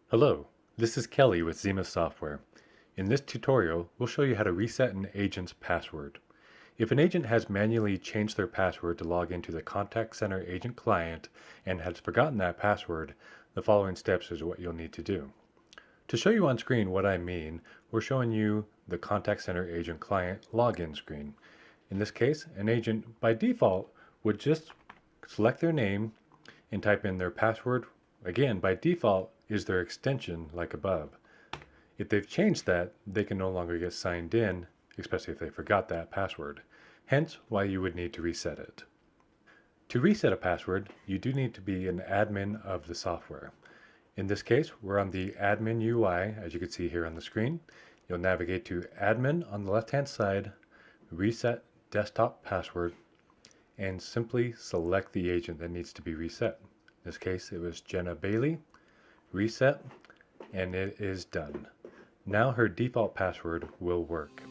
Hello, this is Kelly with Xima Software. In this tutorial, we'll show you how to reset an agent's password. If an agent has manually changed their password to log into the contact center agent client and has forgotten that password, the following steps is what you'll need to do. To show you on screen what I mean, we're showing you the contact center agent client login screen. In this case, an agent by default would just select their name and type in their password. Again, by default is their extension like above. If they've changed that, they can no longer get signed in, especially if they forgot that password. Hence why you would need to reset it. To reset a password, you do need to be an admin of the software. In this case, we're on the admin UI, as you can see here on the screen. You'll navigate to admin on the left-hand side, reset desktop password, and simply select the agent that needs to be reset. In this case, it was Jenna Bailey. Reset, and it is done. Now her default password will work.